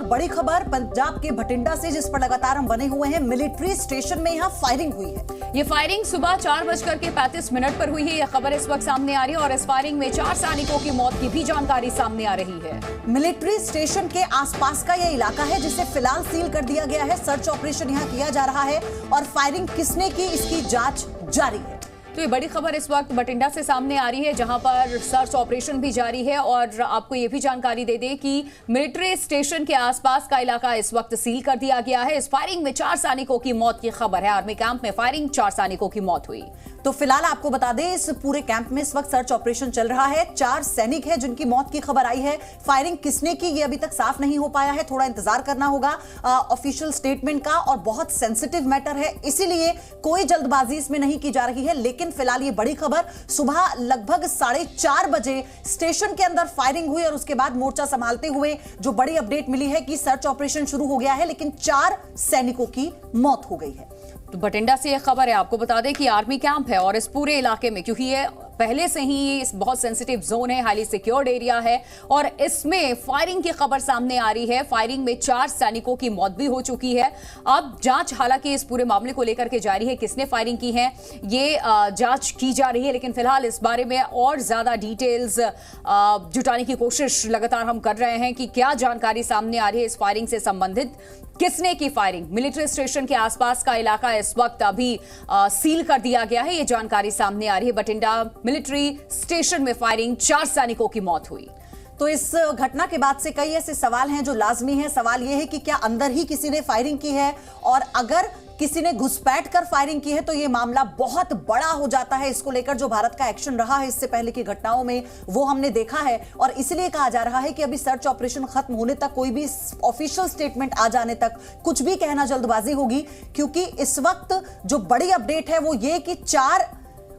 और बड़ी खबर पंजाब के भटिंडा से, जिस पर लगातार हम बने हुए हैं। मिलिट्री स्टेशन में यहां फायरिंग हुई है। ये फायरिंग सुबह 4:35 पर हुई है। यह खबर इस वक्त सामने आ रही है और इस फायरिंग में 4 सैनिकों की मौत की भी जानकारी सामने आ रही है। मिलिट्री स्टेशन के आसपास का यह इलाका है जिसे फिलहाल सील कर दिया गया है। सर्च ऑपरेशन यहां किया जा रहा है और फायरिंग किसने की, इसकी जांच जारी है। तो ये बड़ी खबर इस वक्त बठिंडा से सामने आ रही है, जहां पर सर्च ऑपरेशन भी जारी है। और आपको ये भी जानकारी दे दें कि मिलिट्री स्टेशन के आसपास का इलाका इस वक्त सील कर दिया गया है। इस फायरिंग में 4 सैनिकों की मौत की खबर है। आर्मी कैंप में फायरिंग, 4 सैनिकों की मौत हुई। तो फिलहाल आपको बता दें, इस पूरे कैंप में इस वक्त सर्च ऑपरेशन चल रहा है। 4 सैनिक हैं जिनकी मौत की खबर आई है। फायरिंग किसने की ये अभी तक साफ नहीं हो पाया है, थोड़ा इंतजार करना होगा ऑफिशियल स्टेटमेंट का, और बहुत सेंसिटिव मैटर है, इसीलिए कोई जल्दबाजी इसमें नहीं की जा रही है। लेकिन फिलहाल ये बड़ी खबर, सुबह लगभग 4:30 बजे स्टेशन के अंदर फायरिंग हुई और उसके बाद मोर्चा संभालते हुए जो बड़ी अपडेट मिली है कि सर्च ऑपरेशन शुरू हो गया है, लेकिन 4 सैनिकों की मौत हो गई है। तो बठिंडा से यह खबर है। आपको बता दें कि आर्मी कैंप है और इस पूरे इलाके में, क्योंकि ये पहले से ही बहुत सेंसिटिव जोन है, हाईली सिक्योर्ड एरिया है, और इसमें फायरिंग की खबर सामने आ रही है। फायरिंग में 4 सैनिकों की मौत भी हो चुकी है। अब जांच हालांकि इस पूरे मामले को लेकर के जारी है। किसने फायरिंग की है ये जांच की जा रही है, लेकिन फिलहाल इस बारे में और ज्यादा डिटेल्स जुटाने की कोशिश लगातार हम कर रहे हैं कि क्या जानकारी सामने आ रही है इस फायरिंग से संबंधित। किसने की फायरिंग? मिलिट्री स्टेशन के आसपास का इलाका इस वक्त अभी सील कर दिया गया है, ये जानकारी सामने आ रही है। बठिंडा मिलिट्री स्टेशन में फायरिंग, 4 सैनिकों की मौत हुई। तो इस घटना के बाद से कई ऐसे सवाल हैं जो लाजमी हैं। सवाल यह है कि क्या अंदर ही किसी ने फायरिंग की है, और अगर किसी ने घुसपैठ कर फायरिंग की है तो यह मामला बहुत बड़ा हो जाता है। इसको लेकर जो भारत का एक्शन रहा है इससे पहले की घटनाओं में, वो हमने देखा है, और इसलिए कहा जा रहा है कि अभी सर्च ऑपरेशन खत्म होने तक, कोई भी ऑफिशियल स्टेटमेंट आ जाने तक कुछ भी कहना जल्दबाजी होगी। क्योंकि इस वक्त जो बड़ी अपडेट है वो ये कि 4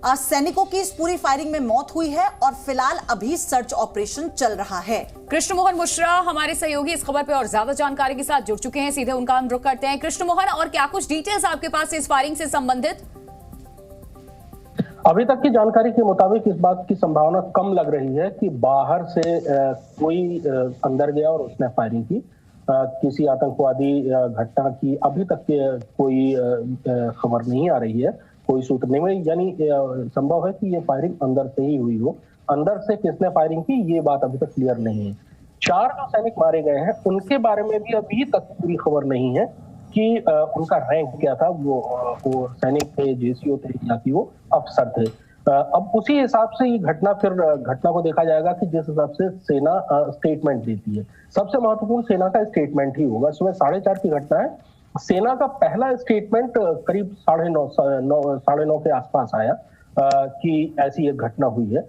सैनिकों की इस पूरी फायरिंग में मौत हुई है और फिलहाल अभी सर्च ऑपरेशन चल रहा है। कृष्ण मोहन मिश्रा हमारे सहयोगी इस खबर पे और ज्यादा जानकारी के साथ जुड़ चुके हैं, सीधे उनका हम रुख करते हैं। कृष्ण मोहन, और क्या कुछ डिटेल्स आपके पास इस फायरिंग से संबंधित? अभी तक की जानकारी के मुताबिक इस बात की संभावना कम लग रही है कि बाहर से कोई अंदर गया और उसने फायरिंग की। किसी आतंकवादी घटना की अभी तक कोई खबर नहीं आ रही है, कोई सूत्र नहीं मिली। यानी संभव है कि ये फायरिंग अंदर से ही हुई हो। अंदर से किसने फायरिंग की ये बात अभी तक क्लियर नहीं है। 4 जो सैनिक मारे गए हैं उनके बारे में भी अभी तक पूरी खबर नहीं है कि उनका रैंक क्या था। वो सैनिक थे, जेसीओ थे, या कि वो अफसर थे। अब उसी हिसाब से ये घटना को देखा जाएगा कि जिस हिसाब से सेना स्टेटमेंट देती है। सबसे महत्वपूर्ण सेना का स्टेटमेंट ही होगा। सुबह 4:30 की घटना है। सेना का पहला स्टेटमेंट करीब 9:30 के आसपास आया कि ऐसी एक घटना हुई है।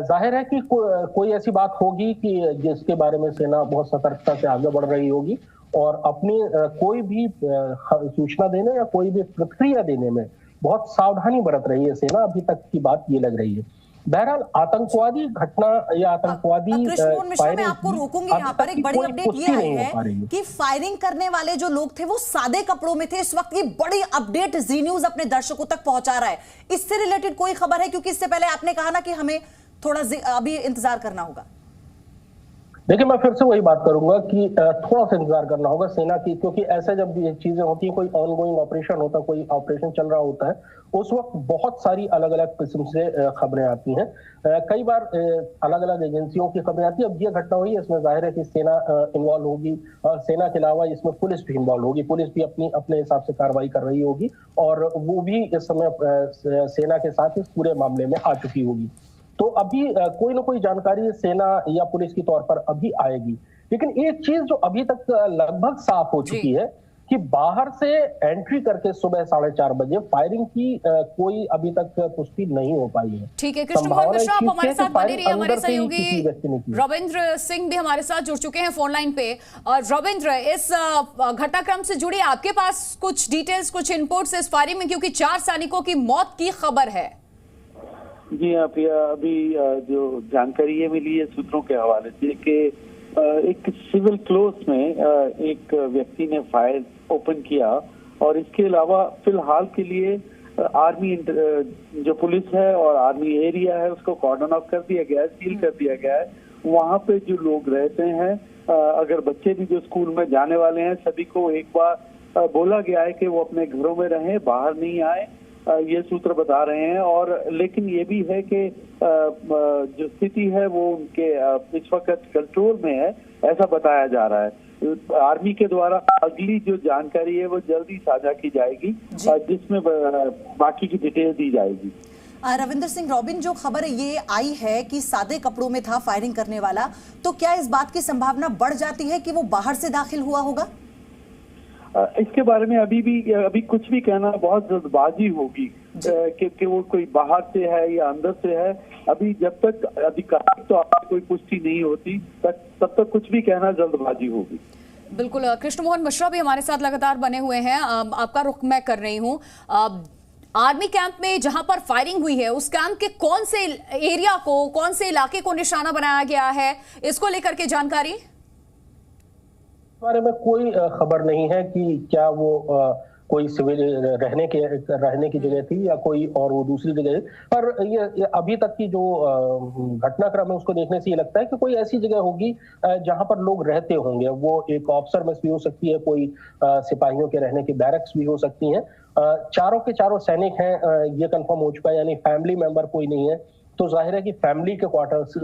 जाहिर है कि कोई ऐसी बात होगी कि जिसके बारे में सेना बहुत सतर्कता से आगे बढ़ रही होगी और अपनी कोई भी सूचना देने या कोई भी प्रतिक्रिया देने में बहुत सावधानी बरत रही है सेना। अभी तक की बात ये लग रही है। बहरहाल आतंकवादी घटना या आतंकवादी मैं आपको रोकूंगी यहाँ पर। एक बड़ी अपडेट ये आई है कि फायरिंग करने वाले जो लोग थे वो सादे कपड़ों में थे। इस वक्त की बड़ी अपडेट जी न्यूज अपने दर्शकों तक पहुंचा रहा है। इससे रिलेटेड कोई खबर है? क्योंकि इससे पहले आपने कहा ना कि हमें थोड़ा अभी इंतजार करना होगा। देखिए, मैं फिर से वही बात करूंगा कि थोड़ा सा इंतजार करना होगा सेना की, क्योंकि ऐसे जब ये चीजें होती हैं, कोई ऑनगोइंग ऑपरेशन होता है, कोई ऑपरेशन चल रहा होता है, उस वक्त बहुत सारी अलग अलग किस्म से खबरें आती हैं। कई बार अलग अलग एजेंसियों की खबरें आती है। अब ये घटना हुई है, इसमें जाहिर है कि सेना इन्वॉल्व होगी, और सेना के अलावा इसमें पुलिस भी इन्वॉल्व होगी। पुलिस भी अपने हिसाब से कार्रवाई कर रही होगी और वो भी इस समय सेना के साथ इस पूरे मामले में आ चुकी होगी। तो अभी कोई ना कोई जानकारी सेना या पुलिस के तौर पर अभी आएगी। लेकिन एक चीज जो अभी तक लगभग साफ हो चुकी है कि बाहर से एंट्री करके सुबह 4:30 बजे फायरिंग की कोई अभी तक पुष्टि नहीं हो पाई है। ठीक है कृष्ण मोहन मिश्रा, आप हमारे साथ बने रहिए। हमारे सहयोगी रविंद्र सिंह भी हमारे साथ जुड़ चुके हैं फोन लाइन पे। और रविंद्र, इस घटनाक्रम से जुड़ी आपके पास कुछ डिटेल्स, कुछ इनपुट्स इस फायरिंग में, क्योंकि 4 सैनिकों की मौत की खबर है? जी हाँ प्रिया, अभी जो जानकारी ये मिली है सूत्रों के हवाले से कि एक सिविल क्लोज में एक व्यक्ति ने फायर ओपन किया, और इसके अलावा फिलहाल के लिए आर्मी जो पुलिस है और आर्मी एरिया है उसको कॉर्डन ऑफ कर दिया गया है, सील कर दिया गया है। वहाँ पे जो लोग रहते हैं अगर बच्चे भी जो स्कूल में जाने वाले हैं सभी को एक बार बोला गया है कि वो अपने घरों में रहें, बाहर नहीं आए, ये सूत्र बता रहे हैं। और लेकिन ये भी है कि जो स्थिति है वो उनके इस वक्त कंट्रोल में है, ऐसा बताया जा रहा है। आर्मी के द्वारा अगली जो जानकारी है वो जल्दी साझा की जाएगी, जिसमें बाकी की डिटेल दी जाएगी। रविंदर सिंह रॉबिन, जो खबर ये आई है कि सादे कपड़ों में था फायरिंग करने वाला, तो क्या इस बात की संभावना बढ़ जाती है कि वो बाहर से दाखिल हुआ होगा? इसके बारे में अभी कुछ भी कहना बहुत जल्दबाजी होगी कि वो कोई बाहर से है या अंदर से है। अभी जब तक अधिकारिक तो कोई पुष्टि नहीं होती तब तक कुछ भी कहना जल्दबाजी होगी। बिल्कुल। कृष्ण मोहन मिश्रा भी हमारे साथ लगातार बने हुए हैं। आपका रुख मैं कर रही हूँ। आर्मी कैंप में जहां पर फायरिंग हुई है उस कैंप के कौन से एरिया को, कौन से इलाके को निशाना बनाया गया है, इसको लेकर के जानकारी? बारे में कोई खबर नहीं है कि क्या वो कोई सिविल रहने की जगह थी या कोई और वो दूसरी जगह। पर ये अभी तक की जो घटनाक्रम है उसको देखने से ये लगता है कि कोई ऐसी जगह होगी जहां पर लोग रहते होंगे। वो एक ऑफिसर मेस भी हो सकती है, कोई सिपाहियों के रहने की बैरक्स भी हो सकती हैं। चारों के चारों सैनिक हैं, ये कंफर्म हो चुका है, यानी फैमिली मेंबर कोई नहीं है। तो जाहिर है कि फैमिली के क्वार्टर्स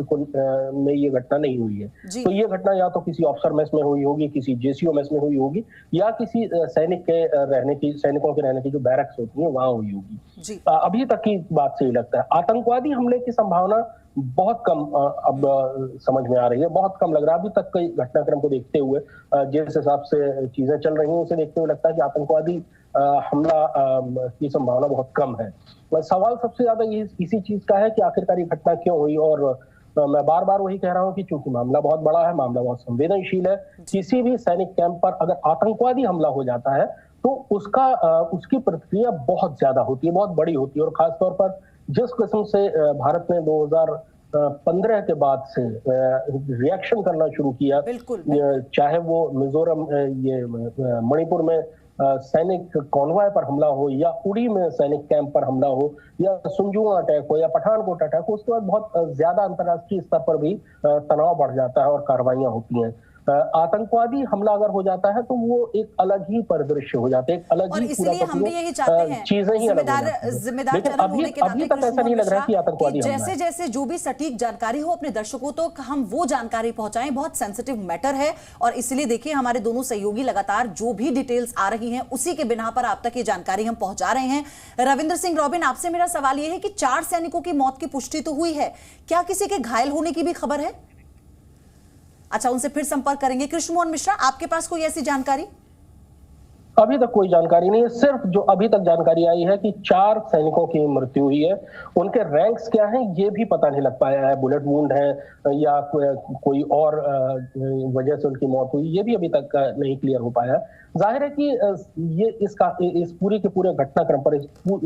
में ये घटना नहीं हुई है। तो ये घटना या तो किसी ऑफिसर मेस में हुई होगी, किसी जेसीओ मेस में हुई होगी, या किसी सैनिकों के रहने की जो बैरक्स होती हैं वहां हुई होगी। अभी तक की बात से ही लगता है आतंकवादी हमले की संभावना बहुत कम अब समझ में आ रही है, बहुत कम लग रहा है अभी तक के घटनाक्रम को देखते हुए। जिस हिसाब से चीजें चल रही हैं उसे देखते हुए लगता है कि आतंकवादी हमला की संभावना बहुत कम है। सवाल सबसे ज्यादा इसी चीज का है कि आखिरकार ये घटना क्यों हुई। और मैं बार बार वही कह रहा हूं कि चूंकि मामला बहुत बड़ा है, मामला बहुत संवेदनशील है, किसी भी सैनिक कैंप पर अगर आतंकवादी हमला हो जाता है तो उसकी प्रतिक्रिया बहुत ज्यादा होती है, बहुत बड़ी होती है। और खासतौर पर जिस किस्म से भारत ने 2015 के बाद से रिएक्शन करना शुरू किया, चाहे वो मिजोरम मणिपुर में सैनिक कॉन्वॉय पर हमला हो, या उड़ी में सैनिक कैंप पर हमला हो, या सुंजुआ अटैक हो, या पठानकोट अटैक हो, उसके बाद बहुत ज्यादा अंतर्राष्ट्रीय स्तर पर भी तनाव बढ़ जाता है और कार्रवाइयां होती हैं। आतंकवादी हमला अगर हो जाता है तो वो एक अलग ही परिदृश्य हो जाता है, एक अलग ही इसलिए हम भी यही चाहते हैं, चीजें ही जिम्मेदार अभी तक ऐसा नहीं लग रहा कि आतंकवादी जैसे जैसे जो भी सटीक जानकारी हो अपने दर्शकों तो हम वो जानकारी पहुंचाएं। बहुत सेंसिटिव मैटर है और इसलिए देखिए हमारे दोनों सहयोगी लगातार जो भी डिटेल्स आ रही हैं उसी के बिना पर आप तक ये जानकारी हम पहुंचा रहे हैं। रविंदर सिंह रॉबिन, आपसे मेरा सवाल ये है कि 4 सैनिकों की मौत की पुष्टि तो हुई है, क्या किसी के घायल होने की भी खबर है? अच्छा, उनसे फिर संपर्क करेंगे। कृष्ण मोहन मिश्रा, आपके पास कोई ऐसी जानकारी? अभी तक कोई जानकारी नहीं है। सिर्फ जो अभी तक जानकारी आई है कि 4 सैनिकों की मृत्यु हुई है। उनके रैंक्स क्या हैं ये भी पता नहीं लग पाया है, बुलेट वुंड है या कोई और वजह से उनकी मौत हुई, ये भी अभी तक नहीं क्लियर हो पाया। जाहिर है कि ये इस पूरे के पूरे घटनाक्रम पर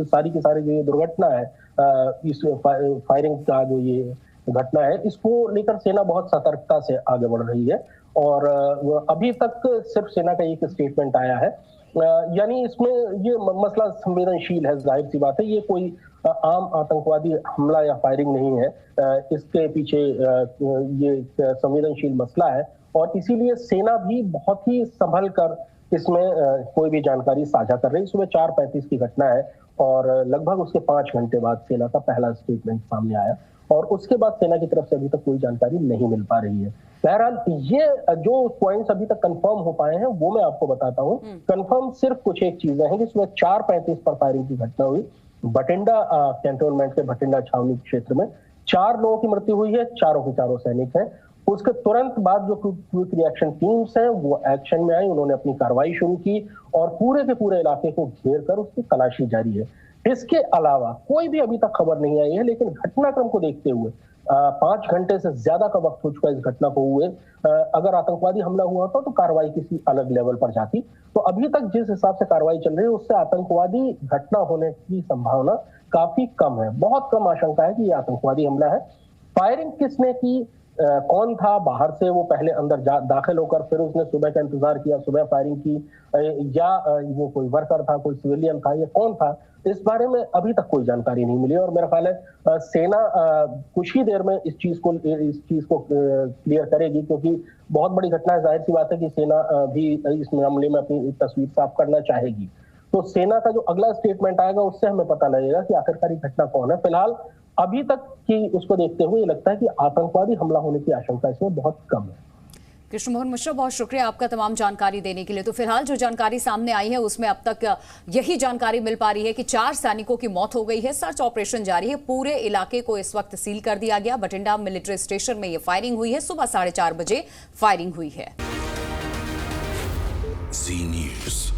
सारी की सारी जो ये दुर्घटना है, इस फायरिंग का जो ये घटना है, इसको लेकर सेना बहुत सतर्कता से आगे बढ़ रही है। और अभी तक सिर्फ सेना का एक स्टेटमेंट आया है, यानी इसमें ये मसला संवेदनशील है, जाहिर सी बात है, ये कोई आम आतंकवादी हमला या फायरिंग नहीं है। इसके पीछे ये संवेदनशील मसला है और इसीलिए सेना भी बहुत ही संभल कर इसमें कोई भी जानकारी साझा कर रही है। सुबह 4:35 की घटना है और लगभग उसके 5 घंटे बाद सेना का पहला स्टेटमेंट सामने आया और उसके बाद सेना की तरफ से अभी तक कोई जानकारी नहीं मिल पा रही है। बहरहाल ये जो पॉइंट्स अभी तक कंफर्म हो पाए हैं वो मैं आपको बताता हूं। कंफर्म सिर्फ कुछ एक चीजें हैं कि सुबह 4:35 पर फायरिंग की घटना हुई बठिंडा कैंटोनमेंट के बठिंडा छावनी क्षेत्र में। 4 लोगों की मृत्यु हुई है, चारों के चारों सैनिक हैं। उसके तुरंत बाद जो क्विक रिएक्शन टीम्स हैं वो एक्शन में आई, उन्होंने अपनी कार्रवाई शुरू की और पूरे के पूरे इलाके को घेर कर उसकी तलाशी जारी है। इसके अलावा कोई भी अभी तक खबर नहीं आई है, लेकिन घटनाक्रम को देखते हुए 5 घंटे से ज्यादा का वक्त हो चुका है इस घटना को हुए। अगर आतंकवादी हमला हुआ होता तो कार्रवाई किसी अलग लेवल पर जाती। तो अभी तक जिस हिसाब से कार्रवाई चल रही है उससे आतंकवादी घटना होने की संभावना काफी कम है। बहुत कम आशंका है कि यह आतंकवादी हमला है। फायरिंग किसने की कौन था बाहर से, वो पहले अंदर दाखिल होकर फिर उसने सुबह का इंतजार किया, सुबह फायरिंग की, या वो कोई वर्कर था, कोई सिविलियन था, या कौन था, इस बारे में अभी तक कोई जानकारी नहीं मिली। और मेरा ख्याल है सेना कुछ ही देर में इस चीज को क्लियर करेगी, क्योंकि बहुत बड़ी घटना है। जाहिर सी बात है कि सेना भी इस मामले में अपनी तस्वीर साफ करना चाहेगी। तो सेना का जो अगला स्टेटमेंट आएगा उससे हमें पता लगेगा कि आखिरकार ये घटना कौन है। फिलहाल अभी तक की उसको देखते हुए ये लगता है कि आतंकवादी हमला होने की आशंका इसमें बहुत कम है। कृष्ण मोहन मिश्रा, बहुत शुक्रिया आपका तमाम जानकारी देने के लिए। तो फिलहाल जो जानकारी सामने आई है उसमें अब तक यही जानकारी मिल पा रही है कि 4 सैनिकों की मौत हो गई है। सर्च ऑपरेशन जारी है, पूरे इलाके को इस वक्त सील कर दिया गया। बठिंडा मिलिट्री स्टेशन में यह फायरिंग हुई है, सुबह 4:30 बजे फायरिंग हुई है। जी न्यूज़।